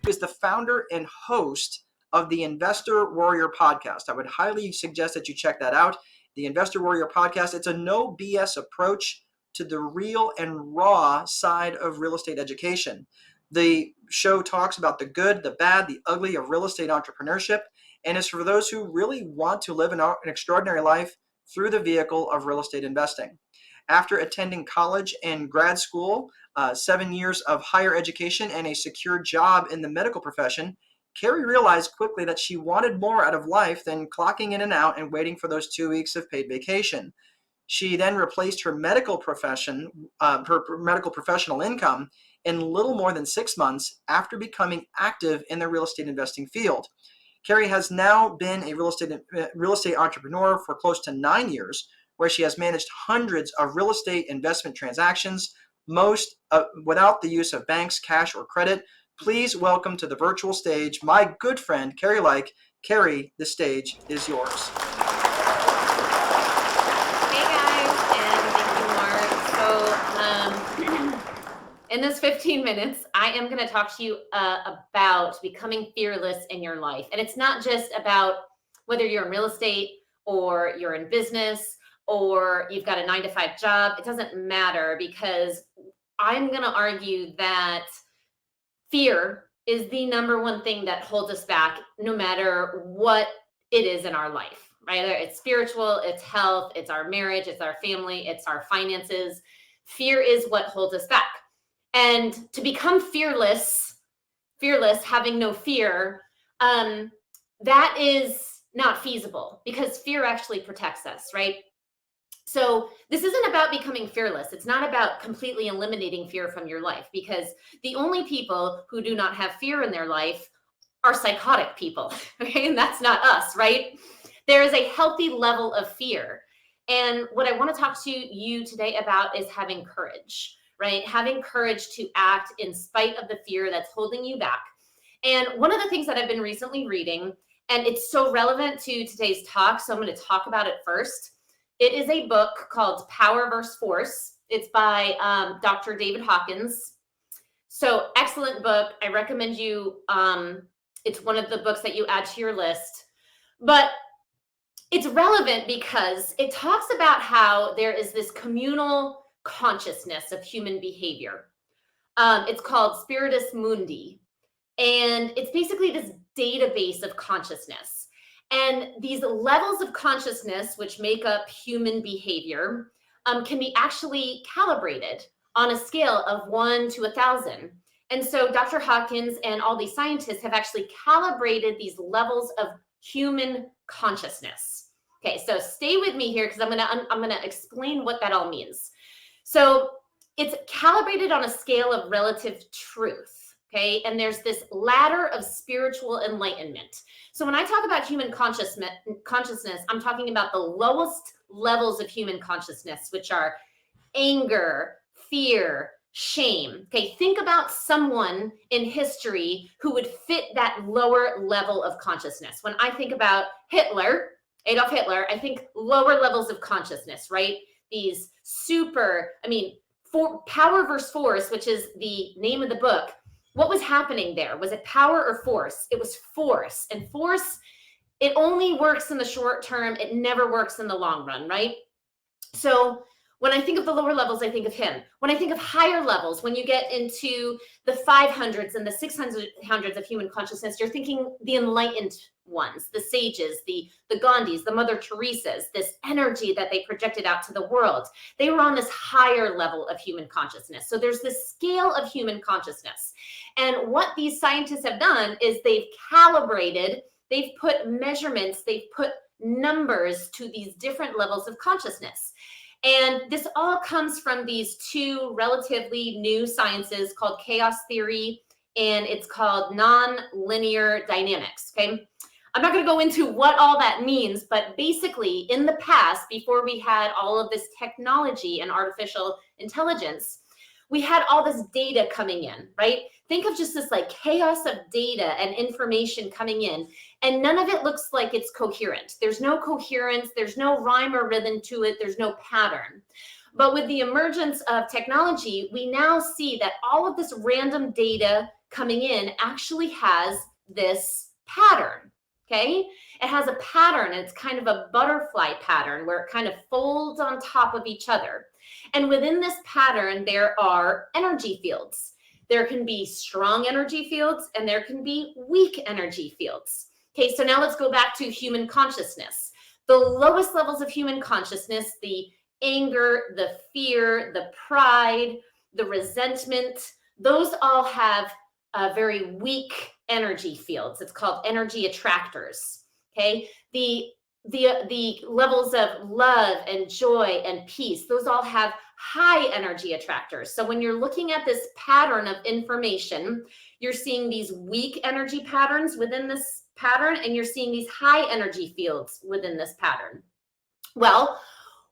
is the founder and host of the Investor Warrior podcast. I would highly suggest that you check that out. The Investor Warrior podcast, it's a no BS approach to the real and raw side of real estate education. The show talks about the good, the bad, the ugly of real estate entrepreneurship, and is for those who really want to live an extraordinary life through the vehicle of real estate investing. After attending college and grad school, 7 years of higher education, and a secure job in the medical profession, Kari realized quickly that she wanted more out of life than clocking in and out and waiting for those 2 weeks of paid vacation. She then replaced her medical professional income in little more than 6 months after becoming active in the real estate investing field. Kari has now been a real estate entrepreneur for close to 9 years, where she has managed hundreds of real estate investment transactions, most without the use of banks, cash, or credit. Please welcome to the virtual stage my good friend, Kari Lyke. Kari, the stage is yours. In this 15 minutes, I am going to talk to you about becoming fearless in your life. And it's not just about whether you're in real estate or you're in business or you've got a 9-to-5 job. It doesn't matter, because I'm going to argue that fear is the number one thing that holds us back, no matter what it is in our life, right? It's spiritual, it's health, it's our marriage, it's our family, it's our finances. Fear is what holds us back. And to become fearless, having no fear, that is not feasible, because fear actually protects us, right? So this isn't about becoming fearless. It's not about completely eliminating fear from your life, because the only people who do not have fear in their life are psychotic people, okay? And that's not us, right? There is a healthy level of fear. And what I want to talk to you today about is having courage. Right? Having courage to act in spite of the fear that's holding you back. And one of the things that I've been recently reading, and it's so relevant to today's talk, so I'm going to talk about it first. It is a book called Power vs. Force. It's by Dr. David Hawkins. So excellent book. I recommend you. It's one of the books that you add to your list. But it's relevant because it talks about how there is this communal consciousness of human behavior. It's called Spiritus Mundi, and it's basically this database of consciousness. And these levels of consciousness, which make up human behavior, can be actually calibrated on a scale of 1 to 1,000. And so Dr. Hawkins and all these scientists have actually calibrated these levels of human consciousness. Okay, so stay with me here, because I'm gonna explain what that all means. So it's calibrated on a scale of relative truth, okay? And there's this ladder of spiritual enlightenment. So when I talk about human consciousness, I'm talking about the lowest levels of human consciousness, which are anger, fear, shame. Okay, think about someone in history who would fit that lower level of consciousness. When I think about Adolf Hitler, I think lower levels of consciousness, right? These Power versus Force, which is the name of the book. What was happening there? Was it power or force? It was force. And force, it only works in the short term. It never works in the long run, right? So when I think of the lower levels, I think of him. When I think of higher levels, when you get into the 500s and the 600s of human consciousness, you're thinking the enlightened ones, the sages, the Gandhis, the Mother Teresas, this energy that they projected out to the world. They were on this higher level of human consciousness. So there's this scale of human consciousness. And what these scientists have done is they've calibrated, they've put measurements, they've put numbers to these different levels of consciousness. And this all comes from these two relatively new sciences called chaos theory, and it's called non-linear dynamics, okay? I'm not going to go into what all that means, but basically in the past, before we had all of this technology and artificial intelligence, we had all this data coming in, right? Think of just this like chaos of data and information coming in, and none of it looks like it's coherent. There's no coherence, there's no rhyme or rhythm to it, there's no pattern. But with the emergence of technology, we now see that all of this random data coming in actually has this pattern. Okay, it has a pattern. It's kind of a butterfly pattern where it kind of folds on top of each other. And within this pattern, there are energy fields. There can be strong energy fields and there can be weak energy fields. Okay, so now let's go back to human consciousness. The lowest levels of human consciousness, the anger, the fear, the pride, the resentment, those all have very weak energy fields. It's called energy attractors. Okay, the levels of love and joy and peace, those all have high energy attractors. So when you're looking at this pattern of information, you're seeing these weak energy patterns within this pattern, and you're seeing these high energy fields within this pattern. Well,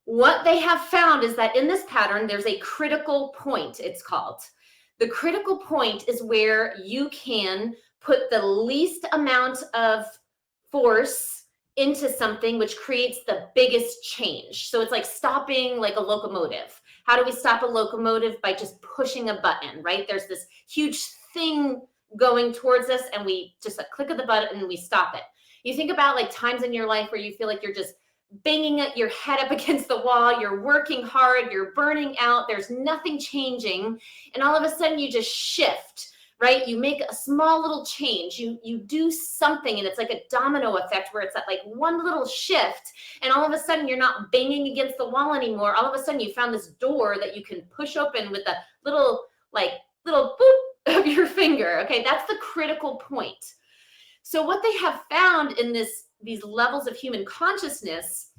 what they have found is that in this pattern, there's a critical point, it's called. The critical point is where you can put the least amount of force into something which creates the biggest change. So it's like stopping like a locomotive. How do we stop a locomotive? By just pushing a button, right? There's this huge thing going towards us and we just a click of the button and we stop it. You think about like times in your life where you feel like you're just banging your head up against the wall, you're working hard, you're burning out, there's nothing changing, and all of a sudden you just shift, right? You make a small little change, you do something, and it's like a domino effect where it's at like one little shift, and all of a sudden you're not banging against the wall anymore. All of a sudden you found this door that you can push open with a little boop of your finger. Okay, that's the critical point. So what they have found in these levels of human consciousness,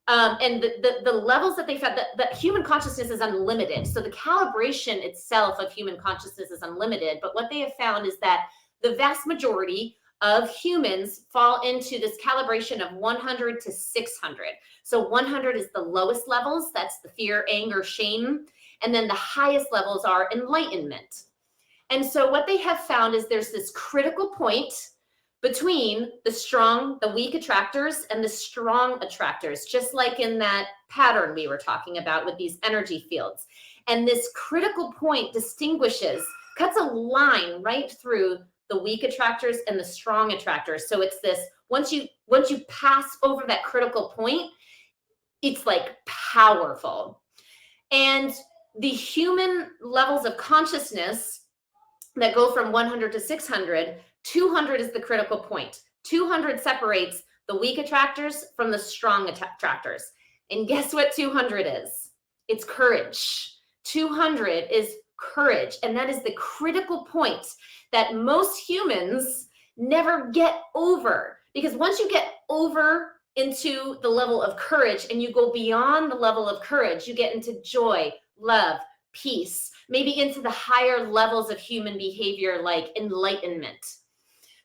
and the levels that they found, that human consciousness is unlimited. So the calibration itself of human consciousness is unlimited. But what they have found is that the vast majority of humans fall into this calibration of 100 to 600. So 100 is the lowest levels. That's the fear, anger, shame. And then the highest levels are enlightenment. And so what they have found is there's this critical point between the weak attractors and the strong attractors, just like in that pattern we were talking about with these energy fields. And this critical point cuts a line right through the weak attractors and the strong attractors. So it's this, once you pass over that critical point, it's like powerful. And the human levels of consciousness that go from 100 to 600, 200 is the critical point. 200 separates the weak attractors from the strong attractors. And guess what 200 is? It's courage. 200 is courage. And that is the critical point that most humans never get over. Because once you get over into the level of courage and you go beyond the level of courage, you get into joy, love, peace, maybe into the higher levels of human behavior like enlightenment.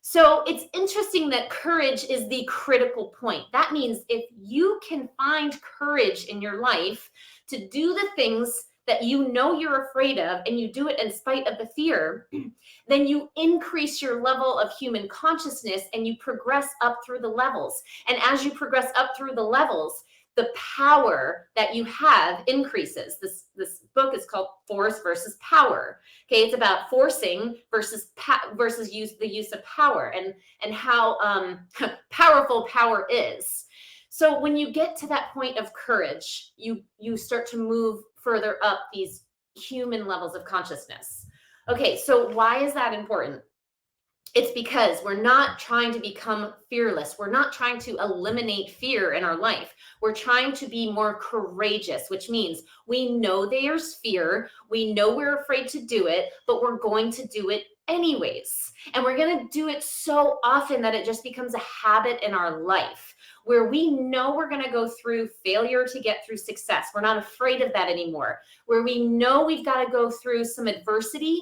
So it's interesting that courage is the critical point. That means if you can find courage in your life to do the things that you know you're afraid of, and you do it in spite of the fear, then you increase your level of human consciousness and you progress up through the levels. And as you progress up through the levels, the power that you have increases. This book is called Force versus Power. Okay, it's about forcing versus the use of power and how powerful power is. So when you get to that point of courage, you start to move further up these human levels of consciousness. Okay, so why is that important? It's because we're not trying to become fearless. We're not trying to eliminate fear in our life. We're trying to be more courageous, which means we know there's fear. We know we're afraid to do it, but we're going to do it anyways. And we're going to do it so often that it just becomes a habit in our life where we know we're going to go through failure to get through success. We're not afraid of that anymore. Where we know we've got to go through some adversity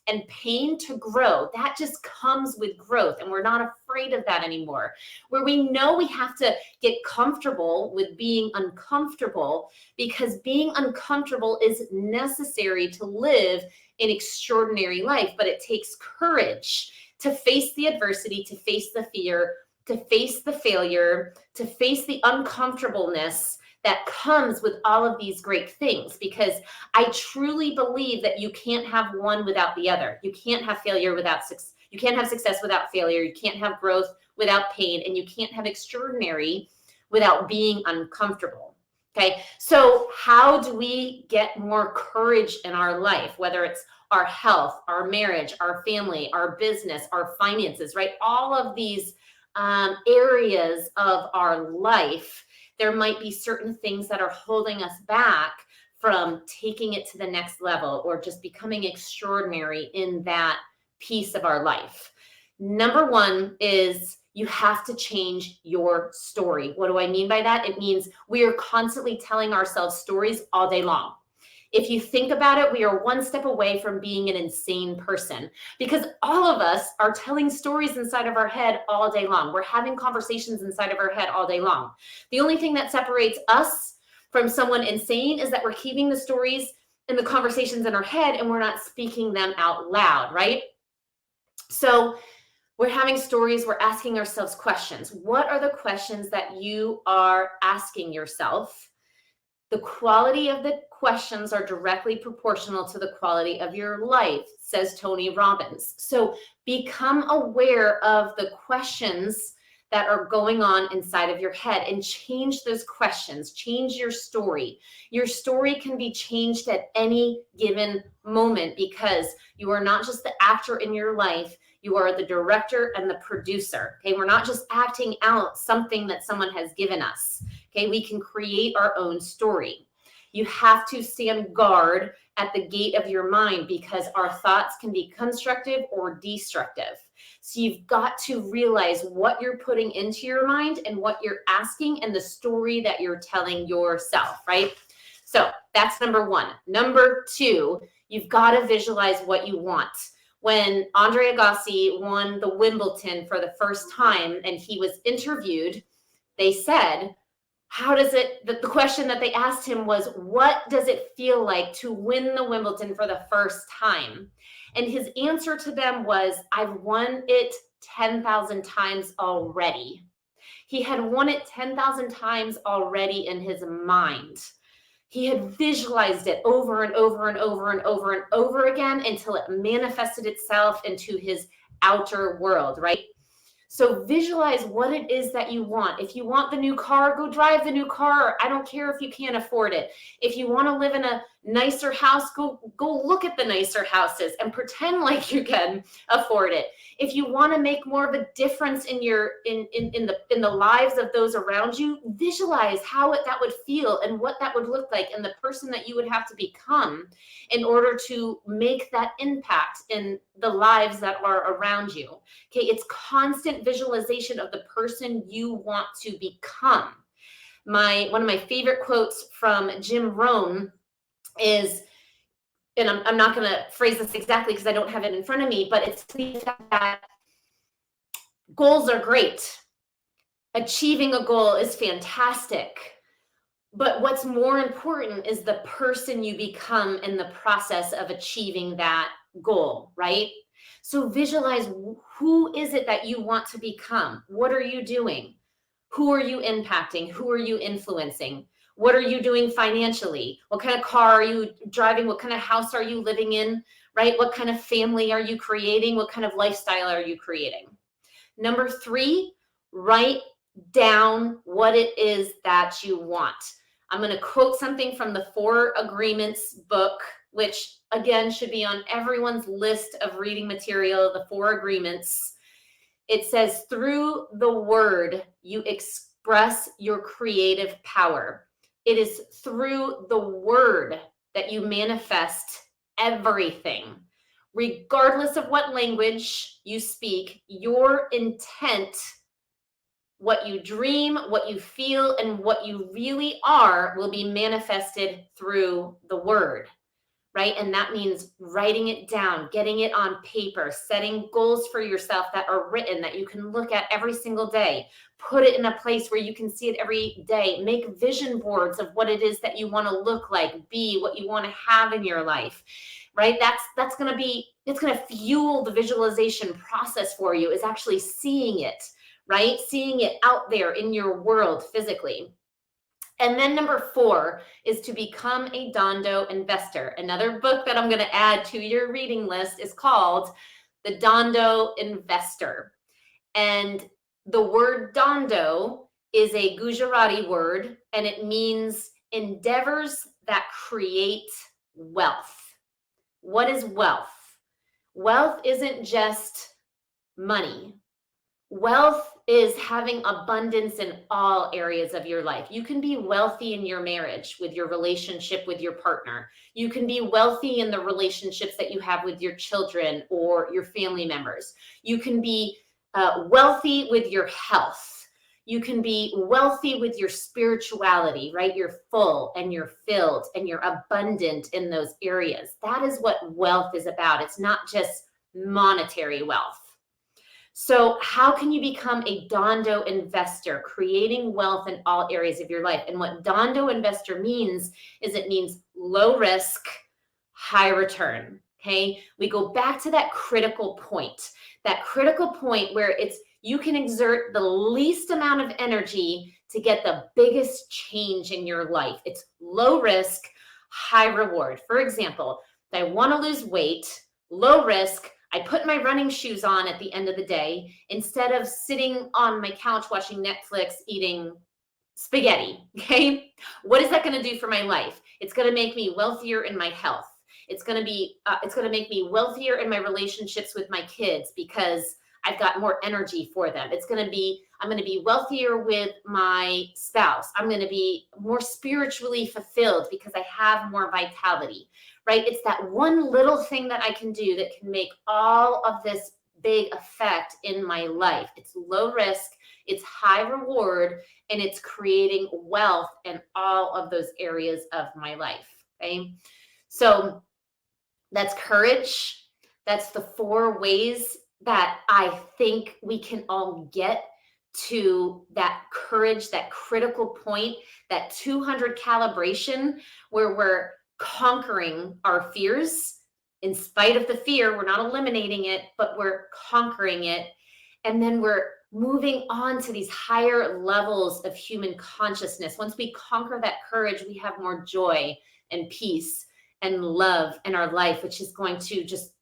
and pain to grow. That just comes with growth, and we're not afraid of that anymore. Where we know we have to get comfortable with being uncomfortable, because being uncomfortable is necessary to live an extraordinary life, but it takes courage to face the adversity, to face the fear, to face the failure, to face the uncomfortableness that comes with all of these great things, because I truly believe that you can't have one without the other. You can't have failure without success. You can't have success without failure. You can't have growth without pain, and you can't have extraordinary without being uncomfortable. Okay, so how do we get more courage in our life, whether it's our health, our marriage, our family, our business, our finances, right? All of these areas of our life, there might be certain things that are holding us back from taking it to the next level or just becoming extraordinary in that piece of our life. Number one is you have to change your story. What do I mean by that? It means we are constantly telling ourselves stories all day long. If you think about it, we are one step away from being an insane person, because all of us are telling stories inside of our head all day long. We're having conversations inside of our head all day long. The only thing that separates us from someone insane is that we're keeping the stories and the conversations in our head and we're not speaking them out loud, right? So we're having stories, we're asking ourselves questions. What are the questions that you are asking yourself? The quality of the questions are directly proportional to the quality of your life, says Tony Robbins. So become aware of the questions that are going on inside of your head and change those questions, change your story. Your story can be changed at any given moment, because you are not just the actor in your life, you are the director and the producer. Okay, we're not just acting out something that someone has given us. Okay, we can create our own story. You have to stand guard at the gate of your mind, because our thoughts can be constructive or destructive. So you've got to realize what you're putting into your mind and what you're asking and the story that you're telling yourself, right? So that's number one. Number two, you've got to visualize what you want. When Andre Agassi won the Wimbledon for the first time and he was interviewed, they said, the question that they asked him was, what does it feel like to win the Wimbledon for the first time? And his answer to them was, I've won it 10,000 times already. He had won it 10,000 times already in his mind. He had visualized it over and over and over and over and over again until it manifested itself into his outer world, right? So visualize what it is that you want. If you want the new car, go drive the new car. I don't care if you can't afford it. If you want to live in a nicer house, go look at the nicer houses and pretend like you can afford it. If you want to make more of a difference in the lives of those around you, visualize how that would feel and what that would look like and the person that you would have to become in order to make that impact in the lives that are around you. Okay, it's constant visualization of the person you want to become. One of my favorite quotes from Jim Rohn is, and I'm not going to phrase this exactly because I don't have it in front of me, but it's that goals are great. Achieving a goal is fantastic. But what's more important is the person you become in the process of achieving that goal, right? So visualize, who is it that you want to become? What are you doing? Who are you impacting? Who are you influencing? What are you doing financially? What kind of car are you driving? What kind of house are you living in, right? What kind of family are you creating? What kind of lifestyle are you creating? Number three, write down what it is that you want. I'm going to quote something from the 4 Agreements book, which again should be on everyone's list of reading material, the 4 Agreements. It says, through the word, you express your creative power. It is through the word that you manifest everything. Regardless of what language you speak, your intent, what you dream, what you feel, and what you really are will be manifested through the word, right? And that means writing it down, getting it on paper, setting goals for yourself that are written, that you can look at every single day. Put it in a place where you can see it every day. Make vision boards of what it is that you want to look like, be, what you want to have in your life, right? That's going to be, it's going to fuel the visualization process for you, is actually seeing it, right? Seeing it out there in your world physically. And then number 4 is to become a Dondo investor. Another book that I'm going to add to your reading list is called The Dondo Investor. And the word Dondo is a Gujarati word, and it means endeavors that create wealth. What is wealth? Wealth isn't just money. Wealth is having abundance in all areas of your life. You can be wealthy in your marriage, with your relationship with your partner. You can be wealthy in the relationships that you have with your children or your family members. You can be wealthy with your health. You can be wealthy with your spirituality, right? You're full and you're filled and you're abundant in those areas. That is what wealth is about. It's not just monetary wealth. So how can you become a Dondo investor, creating wealth in all areas of your life? And what Dondo investor means is it means low risk, high return. Okay, we go back to that critical point where it's you can exert the least amount of energy to get the biggest change in your life. It's low risk, high reward. For example, if I want to lose weight, low risk, I put my running shoes on at the end of the day instead of sitting on my couch watching Netflix, eating spaghetti. Okay, what is that going to do for my life? It's going to make me wealthier in my health. It's going to make me wealthier in my relationships with my kids because I've got more energy for them. I'm going to be wealthier with my spouse. I'm going to be more spiritually fulfilled because I have more vitality, right? It's that one little thing that I can do that can make all of this big effect in my life. It's low risk, it's high reward, and it's creating wealth in all of those areas of my life, okay? So that's courage. That's the 4 ways that I think we can all get to that courage, that critical point, that 200 calibration where we're conquering our fears. In spite of the fear, we're not eliminating it, but we're conquering it. And then we're moving on to these higher levels of human consciousness. Once we conquer that courage, we have more joy and peace and love in our life, which is going to just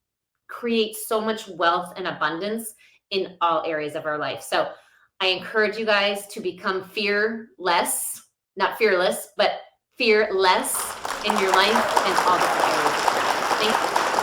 create so much wealth and abundance in all areas of our life. So I encourage you guys to become fearless, not fearless, but fearless in your life and all different areas of your life. Thank you.